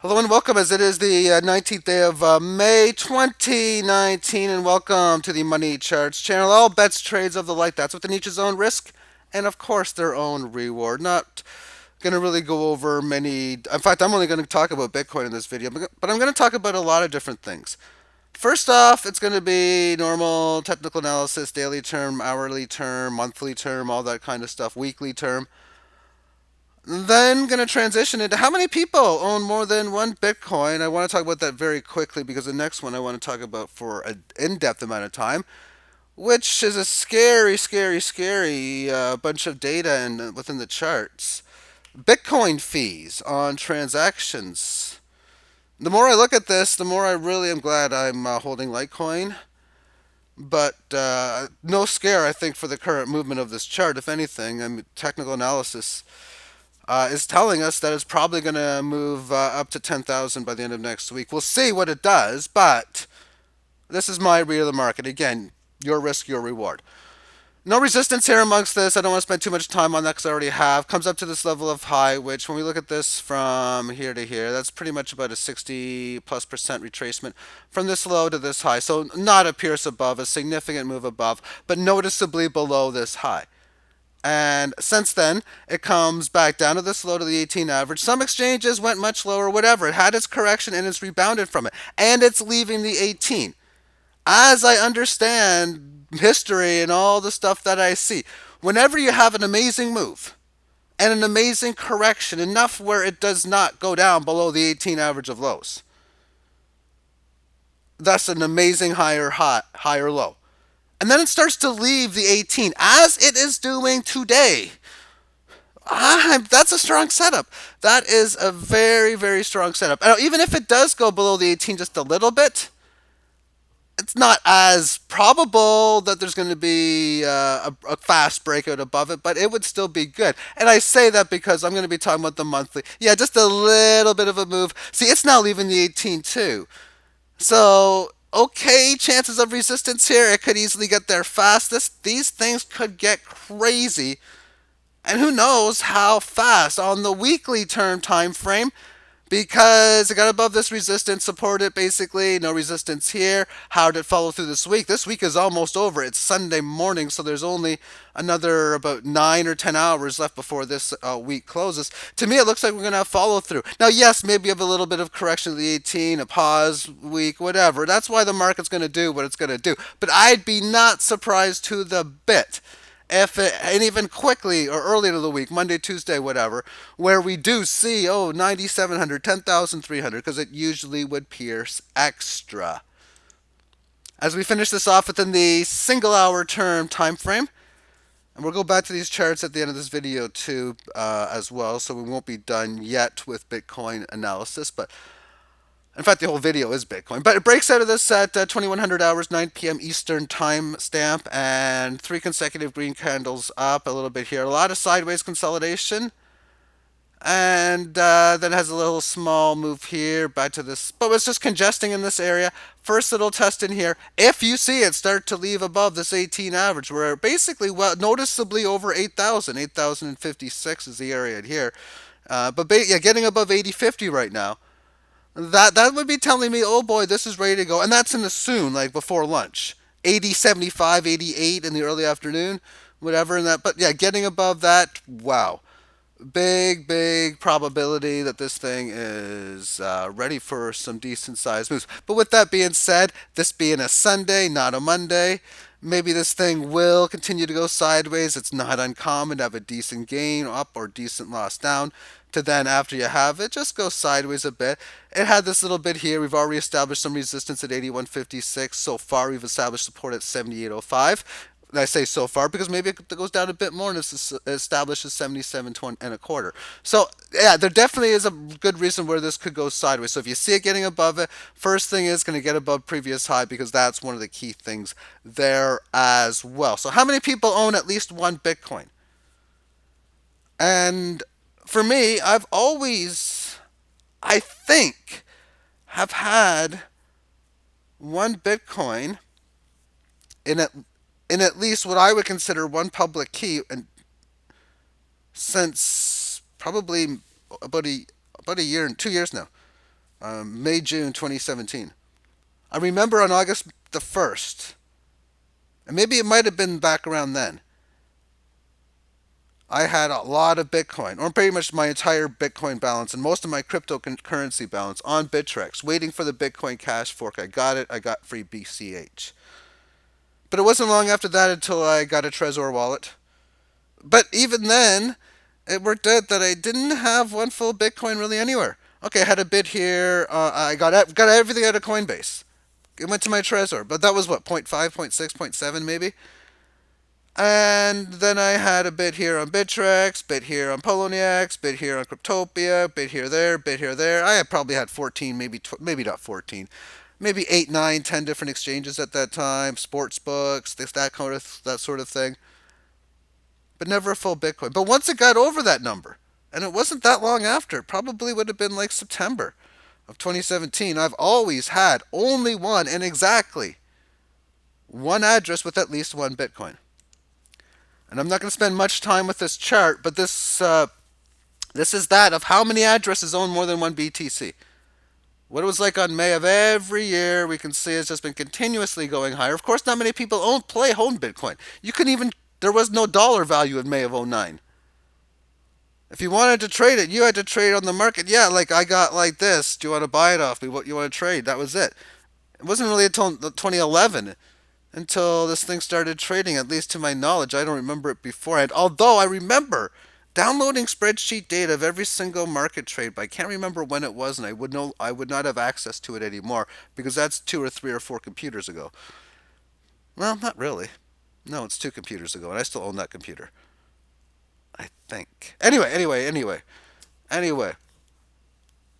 Hello and welcome, as it is the 19th day of May 2019, and welcome to the Money Charts channel. All bets, trades of the like. That's within each's own risk and, of course, their own reward. Not going to really go over many. In fact, I'm only going to talk about Bitcoin in this video, but I'm going to talk about a lot of different things. First off, it's going to be normal technical analysis, daily term, hourly term, monthly term, all that kind of stuff, weekly term. Then going to transition into how many people own more than one Bitcoin. I want to talk about that very quickly because the next one I want to talk about for an in-depth amount of time, which is a scary bunch of data and within the charts. Bitcoin fees on transactions. The more I look at this, the more I really am glad I'm holding Litecoin. But no scare, I think, for the current movement of this chart. If anything, technical analysis is telling us that it's probably going to move up to 10,000 by the end of next week. We'll see what it does, but this is my read of the market. Again, your risk, your reward. No resistance here amongst this. I don't want to spend too much time on that because I already have. Comes up to this level of high, which when we look at this from here to here, that's pretty much about a 60+% retracement from this low to this high. So not a pierce above, a significant move above, but noticeably below this high. And since then, it comes back down to this low to the 18 average. Some exchanges went much lower, whatever. It had its correction and it's rebounded from it. And it's leaving the 18. As I understand history and all the stuff that I see, whenever you have an amazing move and an amazing correction, enough where it does not go down below the 18 average of lows, that's an amazing higher low. And then it starts to leave the 18, as it is doing today. That's a strong setup. That is a very strong setup. Now, even if it does go below the 18 just a little bit, it's not as probable that there's going to be a fast breakout above it, but it would still be good. And I say that because I'm going to be talking about the monthly. Yeah, just a little bit of a move. See, it's now leaving the 18 too. So, okay, chances of resistance here. It could easily get there fast. These things could get crazy. And who knows how fast on the weekly term time frame, because it got above this resistance, supported basically, no resistance here. How did it follow through this week? This week is almost over. It's Sunday morning, so there's only another about 9 or 10 hours left before this week closes. To me, it looks like we're going to have follow through. Now, yes, maybe you have a little bit of correction to the 18, a pause week, whatever. That's why the market's going to do what it's going to do. But I'd be not surprised to the bit if it, and even quickly or early to the week, Monday, Tuesday, whatever, where we do see, 9,700, 10,300, because it usually would pierce extra. As we finish this off within the single hour term time frame, and we'll go back to these charts at the end of this video too, as well, so we won't be done yet with Bitcoin analysis, but in fact, the whole video is Bitcoin. But it breaks out of this at 2100 hours, 9 p.m. Eastern time stamp, and three consecutive green candles up a little bit here. A lot of sideways consolidation. And then it has a little small move here back to this. But it's just congesting in this area. First, it'll test in here. If you see it start to leave above this 18 average, where basically, well, noticeably over 8,000. 8,056 is the area here. Yeah, getting above 8050 right now. That would be telling me, oh boy, this is ready to go. And that's in the soon, like before lunch. 80, 75, 88 in the early afternoon, whatever in that. But yeah, getting above that, wow. Big probability that this thing is ready for some decent sized moves. But with that being said, this being a Sunday, not a Monday, maybe this thing will continue to go sideways. It's not uncommon to have a decent gain up or decent loss down, to then after you have it just go sideways a bit. It had this little bit here. We've already established some resistance at 81.56. So far we've established support at 78.05. And I say so far because maybe it goes down a bit more and it establishes 77.20 and a quarter. So yeah, there definitely is a good reason where this could go sideways. So if you see it getting above it, first thing is going to get above previous high, because that's one of the key things there as well. So how many people own at least one Bitcoin? And for me, I've always, I think, have had one Bitcoin in at least what I would consider one public key, and since probably about a year and 2 years now. May, June 2017. I remember on August the 1st, and maybe it might have been back around then, I had a lot of Bitcoin, or pretty much my entire Bitcoin balance and most of my cryptocurrency balance on Bittrex, waiting for the Bitcoin Cash fork. I got it. I got free BCH. But it wasn't long after that until I got a Trezor wallet. But even then, it worked out that I didn't have one full Bitcoin really anywhere. Okay, I had a bit here. I got everything out of Coinbase. It went to my Trezor, but that was what, point 0.5, point 0.6, point 0.7 maybe. And then I had a bit here on Bittrex, bit here on Poloniex, bit here on Cryptopia, bit here there, bit here there. I had probably had 14, maybe not 14, maybe 8, 9, 10 different exchanges at that time, sports books, that sort of thing. But never a full Bitcoin. But once it got over that number, and it wasn't that long after, it probably would have been like September of 2017, I've always had only one and exactly one address with at least one Bitcoin. And I'm not going to spend much time with this chart, but this is that of how many addresses own more than one BTC. What it was like on May of every year, we can see it's just been continuously going higher. Of course, not many people own Bitcoin. You couldn't even there was no dollar value in May of '09. If you wanted to trade it, you had to trade on the market. Yeah, like I got like this. Do you want to buy it off me? What you want to trade? That was it. It wasn't really until 2011 until this thing started trading, at least to my knowledge. I don't remember it beforehand. Although I remember downloading spreadsheet data of every single market trade, but I can't remember when it was, and I would not have access to it anymore because that's 2 or 3 or 4 computers ago. Well, not really. No, it's 2 computers ago, and I still own that computer. I think. Anyway.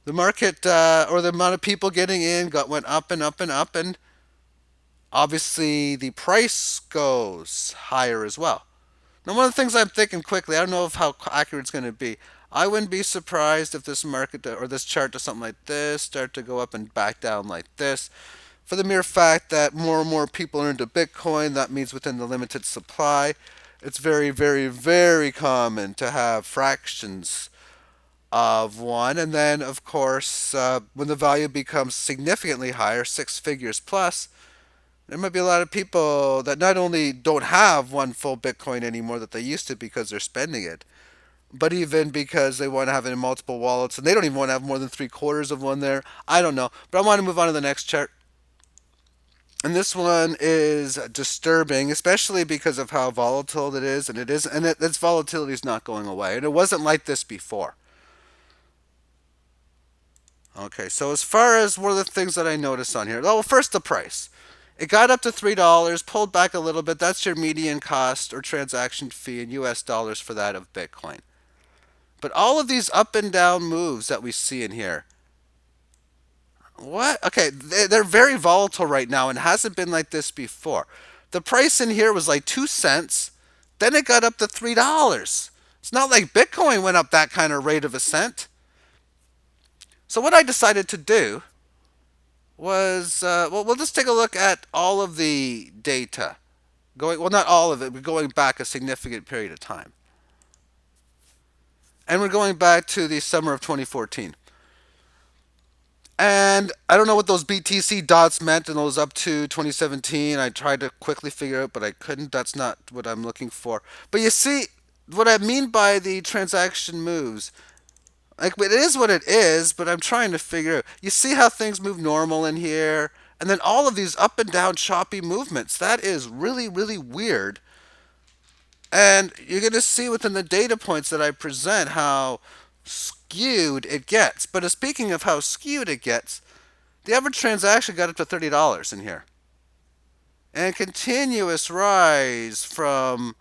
The market or the amount of people getting in went up and up and up, and obviously the price goes higher as well. Now, one of the things I'm thinking quickly, I don't know if how accurate it's going to be. I wouldn't be surprised if this market or this chart does something like this, start to go up and back down like this. For the mere fact that more and more people are into Bitcoin, that means within the limited supply, it's very, very, very common to have fractions of one. And then, of course, when the value becomes significantly higher, 6 figures plus, there might be a lot of people that not only don't have one full Bitcoin anymore that they used to because they're spending it, but even because they want to have it in multiple wallets and they don't even want to have more than 3/4 of one there. I don't know. But I want to move on to the next chart. And this one is disturbing, especially because of how volatile it is, its volatility is not going away, and it wasn't like this before. Okay, so as far as one of the things that I noticed on here, well, first the price. It got up to $3, pulled back a little bit. That's your median cost or transaction fee in US dollars for that of Bitcoin. But all of these up and down moves that we see in here, what? Okay, they're very volatile right now and hasn't been like this before. The price in here was like 2 cents, then it got up to $3. It's not like Bitcoin went up that kind of rate of ascent. So what I decided to do was, well, we'll just take a look at all of the data. Well, not all of it, but going back a significant period of time. And we're going back to the summer of 2014. And I don't know what those BTC dots meant and those up to 2017. I tried to quickly figure out, but I couldn't. That's not what I'm looking for. But you see, what I mean by the transaction moves, like it is what it is, but I'm trying to figure out. You see how things move normal in here? And then all of these up and down choppy movements. That is really, really weird. And you're going to see within the data points that I present how skewed it gets. But speaking of how skewed it gets, the average transaction got up to $30 in here. And continuous rise from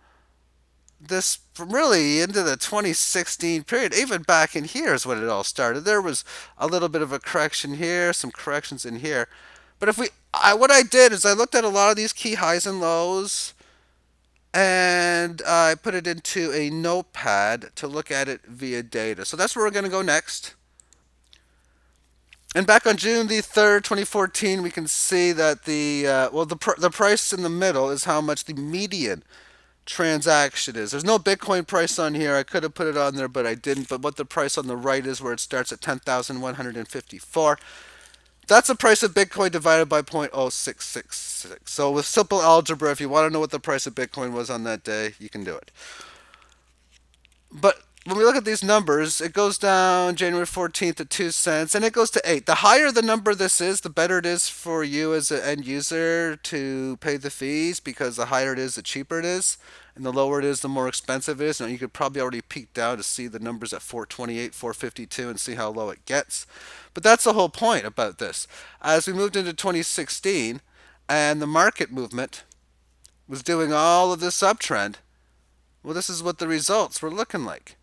really into the 2016 period. Even back in here is when it all started. There was a little bit of a correction here, some corrections in here. But what I did is I looked at a lot of these key highs and lows and I put it into a notepad to look at it via data. So that's where we're going to go next. And back on June the 3rd, 2014, we can see that the price in the middle is how much the median transaction is. There's no Bitcoin price on here. I could have put it on there, but I didn't. But what the price on the right is, where it starts at 10,154. That's the price of Bitcoin divided by 0.0666. So with simple algebra, if you want to know what the price of Bitcoin was on that day, you can do it. But when we look at these numbers, it goes down January 14th at 2 cents, and it goes to 8. The higher the number this is, the better it is for you as an end user to pay the fees, because the higher it is, the cheaper it is. And the lower it is, the more expensive it is. Now, you could probably already peek down to see the numbers at 428, 452, and see how low it gets. But that's the whole point about this. As we moved into 2016, and the market movement was doing all of this uptrend, well, this is what the results were looking like.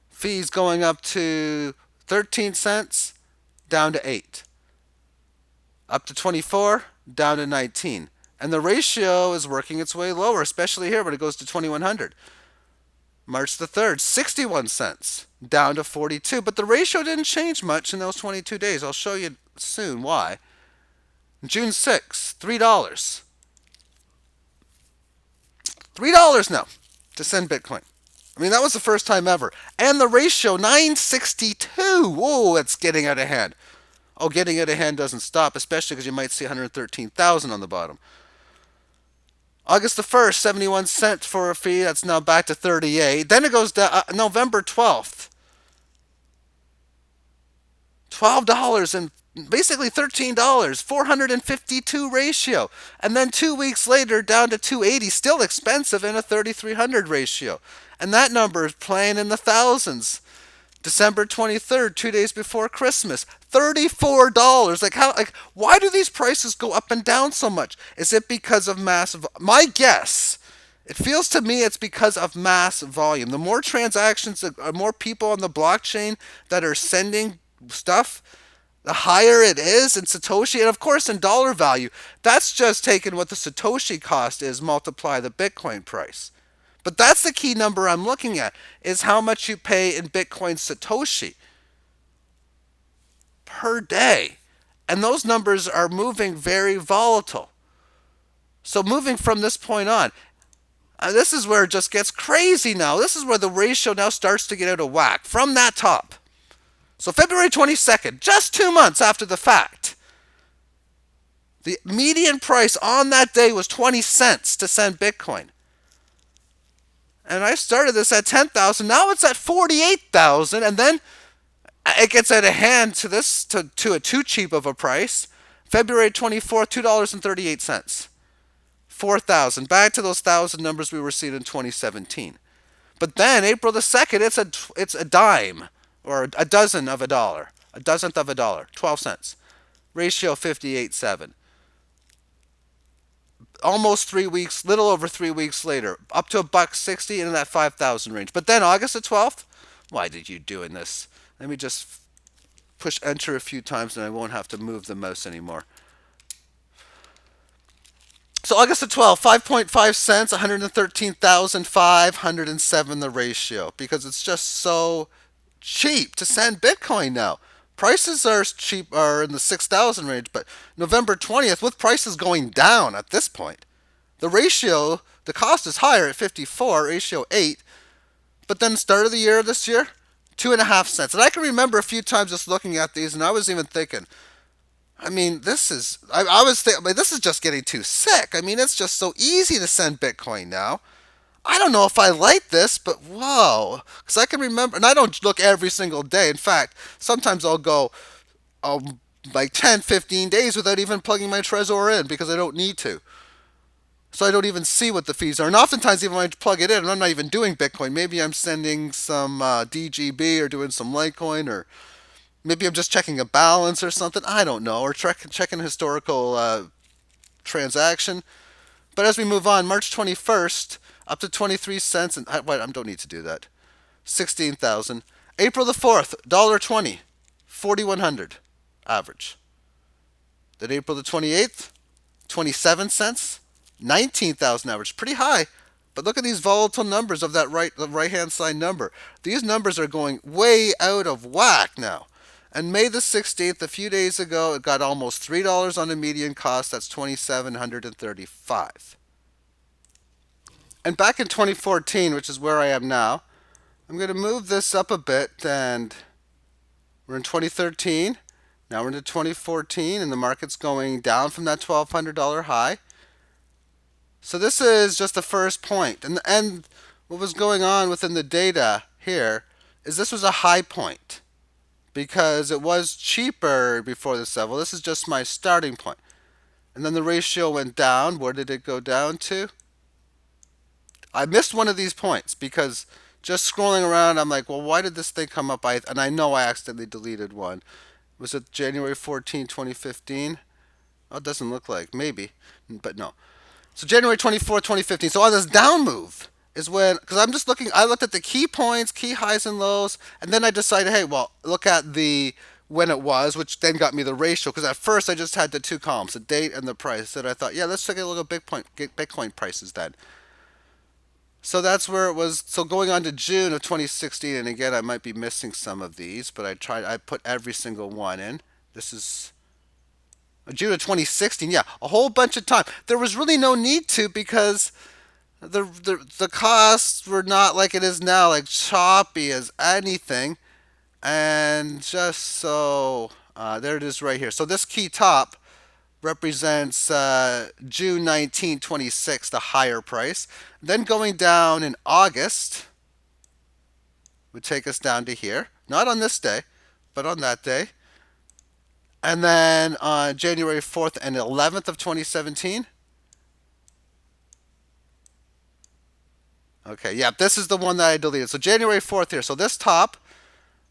Fees going up to 13 cents, down to 8. Up to 24, down to 19. And the ratio is working its way lower, especially here when it goes to 2100. March the 3rd, 61 cents, down to 42. But the ratio didn't change much in those 22 days. I'll show you soon why. June 6th, $3. $3 now to send Bitcoin. I mean, that was the first time ever. And the ratio, 962. Whoa, it's getting out of hand. Oh, getting out of hand doesn't stop, especially because you might see 113,000 on the bottom. August the 1st, 71 cents for a fee. That's now back to 38. Then it goes down November 12th. $12 and basically $13, 452 ratio. And then 2 weeks later, down to 280, still expensive, in a 3,300 ratio. And that number is playing in the thousands. December 23rd, 2 days before Christmas, $34. Why do these prices go up and down so much? Is it because of massive? My guess, it feels to me it's because of mass volume. The more transactions, the more people on the blockchain that are sending stuff, the higher it is in Satoshi. And of course, in dollar value, that's just taking what the Satoshi cost is, multiply the Bitcoin price. But that's the key number I'm looking at, is how much you pay in Bitcoin Satoshi per day. And those numbers are moving very volatile. So moving from this point on, this is where it just gets crazy now. This is where the ratio now starts to get out of whack from that top. So February 22nd, just 2 months after the fact, the median price on that day was 20 cents to send Bitcoin. And I started this at 10,000. Now it's at 48,000, and then it gets out of hand to a too cheap of a price. February 24th, $2.38. 4,000. Back to those thousand numbers we were seeing in 2017. But then April the 2nd, it's a dime, or a dozen of a dollar, a dozenth of a dollar, 12 cents. Ratio 58.7. Almost 3 weeks, little over 3 weeks later, up to $1.60 in that 5,000 range. But then August the 12th, why did you doing this? Let me just push enter a few times and I won't have to move the mouse anymore. So August the 12th, 5.5 cents, 113,507 the ratio, because it's just so cheap to send Bitcoin now. Prices are cheap, are in the 6,000 range, but November 20th, with prices going down at this point, the ratio, the cost is higher at 54, ratio 8, but then start of the year this year, 2.5 cents. And I can remember a few times just looking at these, and I was even thinking, I mean, this is, I was thinking, this is just getting too sick. I mean, it's just so easy to send Bitcoin now. I don't know if I like this, but whoa. Because I can remember, and I don't look every single day. In fact, sometimes I'll go like 10, 15 days without even plugging my Trezor in because I don't need to. So I don't even see what the fees are. And oftentimes, even when I plug it in, and I'm not even doing Bitcoin. Maybe I'm sending some DGB or doing some Litecoin, or maybe I'm just checking a balance or something. I don't know. Or checking a historical transaction. But as we move on, March 21st, up to 23 cents, and wait, I don't need to do that. 16,000. April the 4th, $1.20, 4,100 average. Then April the 28th, 27 cents, 19,000 average. Pretty high, but look at these volatile numbers of the right-hand side number. These numbers are going way out of whack now. And May the 16th, a few days ago, it got almost $3 on the median cost. That's 2,735. And back in 2014, which is where I am now, I'm going to move this up a bit, and we're in 2013. Now we're into 2014, and the market's going down from that $1,200 high. So this is just the first point. And what was going on within the data here is this was a high point because it was cheaper before this level. This is just my starting point. And then the ratio went down. Where did it go down to? I missed one of these points because just scrolling around, I'm like, well, why did this thing come up? And I know I accidentally deleted one. Was it January 14, 2015? Oh, it doesn't look like. Maybe, but no. So January 24th, 2015. So on this down move is when, because I'm just looking, I looked at the key points, key highs and lows, and then I decided, hey, well, look at the when it was, which then got me the ratio. Because at first I just had the two columns, the date and the price. And I thought, yeah, let's take a look at Bitcoin prices then. So that's where it was. So going on to June of 2016, and again, I might be missing some of these, but I put every single one in. This is June of 2016. Yeah, a whole bunch of time. There was really no need to because the costs were not like it is now, like choppy as anything. And just so there it is right here. So this key top represents June 26, the higher price. Then going down in August would take us down to here. Not on this day, but on that day. And then on January 4th and 11th of 2017. Okay, yeah, this is the one that I deleted. So January 4th here. So this top,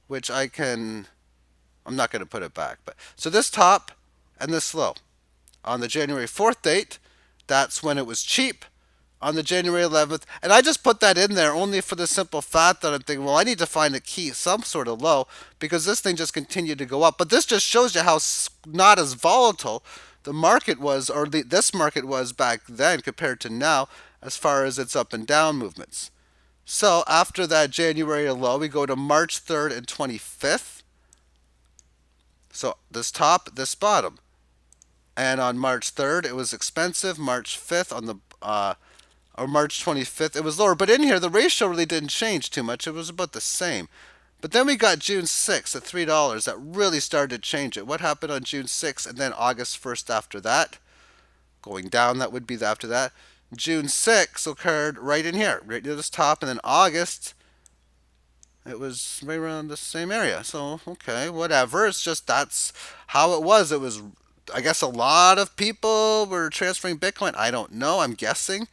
which I'm not going to put it back, but so this top and this low. On the January 4th date, that's when it was cheap on the January 11th. And I just put that in there only for the simple fact that I'm thinking, well, I need to find a key, some sort of low, because this thing just continued to go up. But this just shows you how not as volatile the market was, or this market was back then compared to now, as far as its up and down movements. So after that January low, we go to March 3rd and 25th. So this top, this bottom. And on March 3rd, it was expensive. March 5th on the or March 25th, it was lower. But in here, the ratio really didn't change too much. It was about the same. But then we got June 6th at $3. That really started to change it. What happened on June 6th and then August 1st after that? Going down, that would be after that. June 6th occurred right in here, right near this top. And then August, it was right around the same area. So, okay, whatever. It's just that's how it was. It was, I guess, a lot of people were transferring Bitcoin. I don't know. I'm guessing.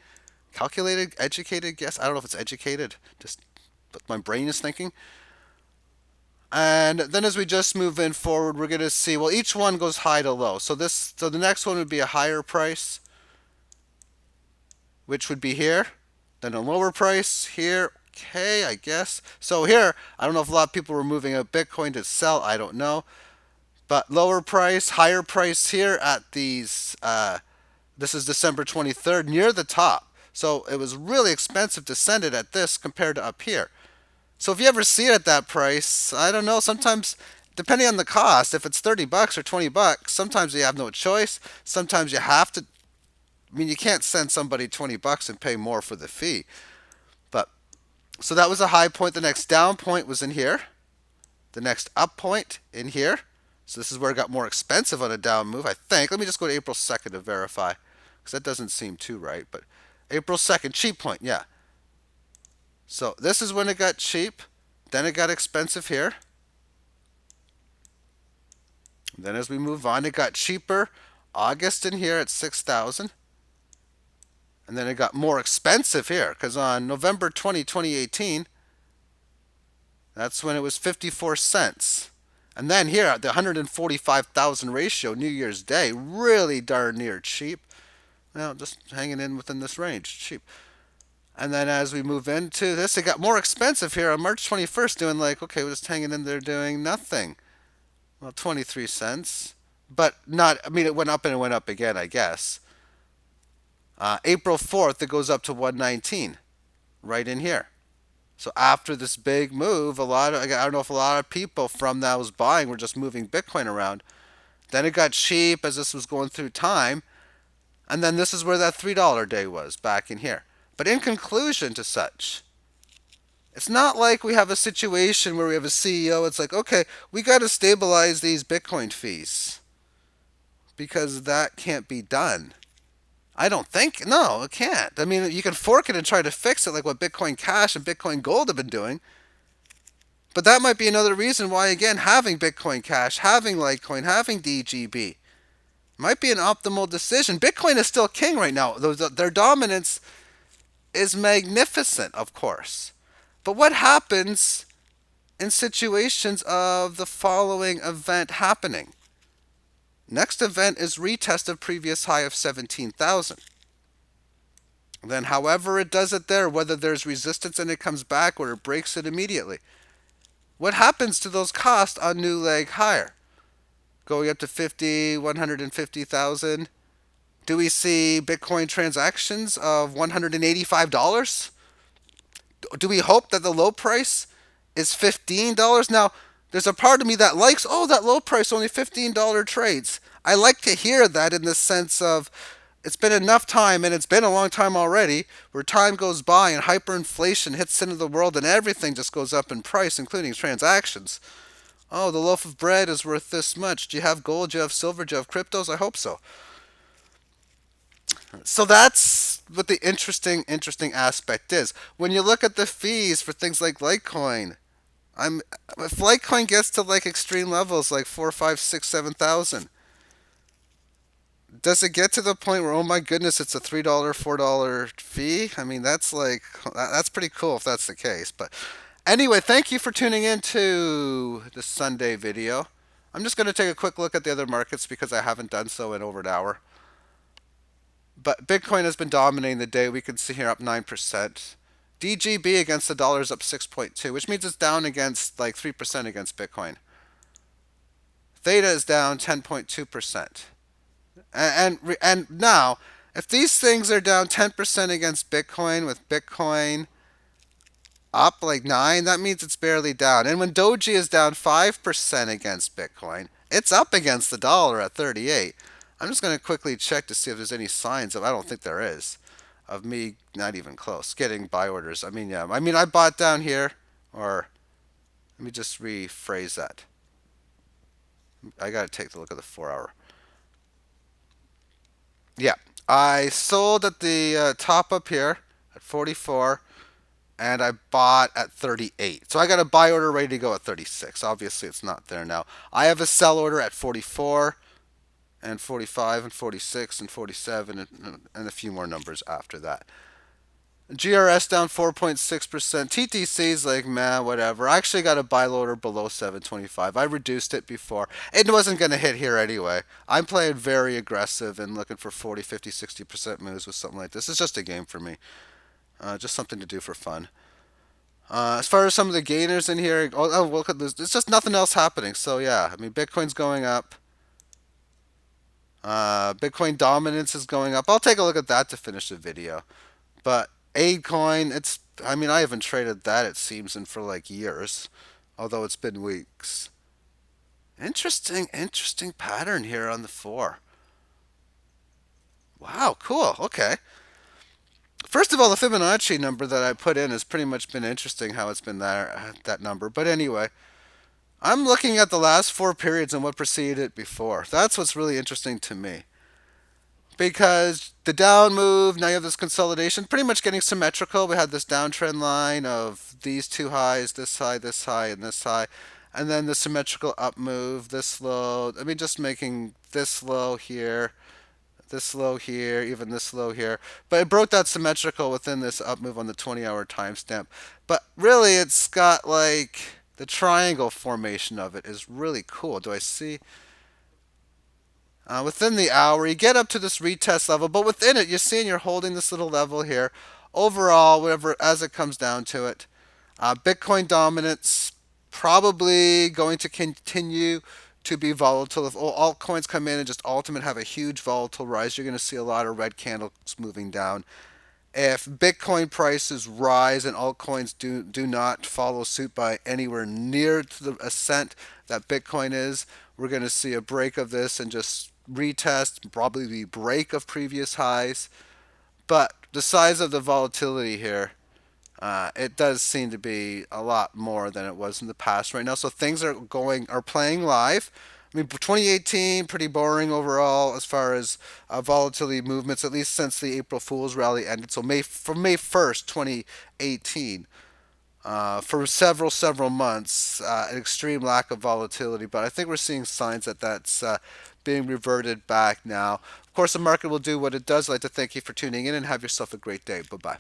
Calculated, educated guess. I don't know if it's educated. Just what my brain is thinking. And then as we just move in forward, we're going to see, well, each one goes high to low. So the next one would be a higher price, which would be here. Then a lower price here. Okay, I guess. So here, I don't know if a lot of people were moving a Bitcoin to sell. I don't know. But lower price, higher price here at these, this is December 23rd, near the top. So it was really expensive to send it at this compared to up here. So if you ever see it at that price, I don't know, sometimes depending on the cost, if it's $30 or $20, sometimes you have no choice. Sometimes you have to, I mean, you can't send somebody $20 and pay more for the fee. But so that was a high point. The next down point was in here. The next up point in here. So this is where it got more expensive on a down move, I think. Let me just go to April 2nd to verify, because that doesn't seem too right. But April 2nd, cheap point, yeah. So this is when it got cheap. Then it got expensive here. And then as we move on, it got cheaper. August in here at 6,000. And then it got more expensive here, because on November 20, 2018, that's when it was 54 cents. And then here at the 145,000 ratio, New Year's Day, really darn near cheap. Well, just hanging in within this range, cheap. And then as we move into this, it got more expensive here on March 21st, doing like, okay, we're just hanging in there doing nothing. Well, 23 cents. But not, I mean, it went up and it went up again, I guess. April 4th, it goes up to 119, right in here. So after this big move, I don't know if a lot of people from that was buying were just moving Bitcoin around. Then it got cheap as this was going through time. And then this is where that $3 day was, back in here. But in conclusion to such, it's not like we have a situation where we have a CEO. It's like, okay, we got to stabilize these Bitcoin fees because that can't be done. I don't think. No, it can't. I mean, you can fork it and try to fix it like what Bitcoin Cash and Bitcoin Gold have been doing. But that might be another reason why, again, having Bitcoin Cash, having Litecoin, having DGB might be an optimal decision. Bitcoin is still king right now. Their dominance is magnificent, of course. But what happens in situations of the following event happening? Next event is retest of previous high of 17,000. Then, however it does it there, whether there's resistance and it comes back or it breaks it immediately. What happens to those costs on new leg higher? Going up to 50, 150,000. Do we see Bitcoin transactions of $185? Do we hope that the low price is $15? Now, there's a part of me that likes, oh, that low price, only $15 trades. I like to hear that in the sense of it's been enough time, and it's been a long time already, where time goes by and hyperinflation hits into the world and everything just goes up in price, including transactions. Oh, the loaf of bread is worth this much. Do you have gold? Do you have silver? Do you have cryptos? I hope so. So that's what the interesting aspect is. When you look at the fees for things like Litecoin, I'm if Litecoin gets to like extreme levels, like 4, 5, 6, 7,000, does it get to the point where, oh my goodness, it's a $3, $4 fee? I mean, that's like that's pretty cool if that's the case. But anyway, thank you for tuning in to the Sunday video. I'm just going to take a quick look at the other markets because I haven't done so in over an hour. But Bitcoin has been dominating the day. We can see here up 9%. DGB against the dollar is up 6.2, which means it's down against like 3% against Bitcoin. Theta is down 10.2%. And now, if these things are down 10% against Bitcoin, with Bitcoin up like 9, that means it's barely down. And when Doji is down 5% against Bitcoin, it's up against the dollar at 38. I'm just going to quickly check to see if there's any signs of, I don't think there is, of me not even close, getting buy orders. I mean, yeah, I bought down here, or let me just rephrase that. I got to take a look at the 4 hour. Yeah, I sold at the top up here at 44, and I bought at 38. So I got a buy order ready to go at 36. Obviously, it's not there now. I have a sell order at 44 and 45 and 46 and 47 and a few more numbers after that. GRS down 4.6%. TTC's like, man, whatever. I actually got a buy order below 725. I reduced it before. It wasn't going to hit here anyway. I'm playing very aggressive and looking for 40, 50, 60% moves with something like this. It's just a game for me. Just something to do for fun. As far as some of the gainers in here, look at this. There's just nothing else happening. So yeah, I mean, Bitcoin's going up. Bitcoin dominance is going up. I'll take a look at that to finish the video. But AidCoin, I haven't traded that, it seems, in for like years, although it's been weeks. Interesting pattern here on the 4. Wow, cool. Okay. First of all, the Fibonacci number that I put in has pretty much been interesting how it's been there, that number. But anyway, I'm looking at the last 4 periods and what preceded it before. That's what's really interesting to me. Because the down move, now you have this consolidation, pretty much getting symmetrical. We had this downtrend line of these two highs, this high, and this high. And then the symmetrical up move, this low. Just making this low here, this low here, even this low here. But it broke that symmetrical within this up move on the 20-hour timestamp. But really, it's got like the triangle formation of it is really cool. Do I see? Within the hour, you get up to this retest level, but within it, you're seeing you're holding this little level here. Overall, whatever, as it comes down to it, Bitcoin dominance probably going to continue to be volatile. If all altcoins come in and just ultimate have a huge volatile rise, you're going to see a lot of red candles moving down. If Bitcoin prices rise and altcoins do not follow suit by anywhere near to the ascent that Bitcoin is, we're going to see a break of this and just retest, probably the break of previous highs. But the size of the volatility here, it does seem to be a lot more than it was in the past right now. So things are playing live. I mean, 2018 pretty boring overall as far as volatility movements, at least since the April Fool's rally ended. So from May 1st, 2018, for several months, an extreme lack of volatility. But I think we're seeing signs that that's being reverted back now. Of course, the market will do what it does. I'd like to thank you for tuning in and have yourself a great day. Bye bye.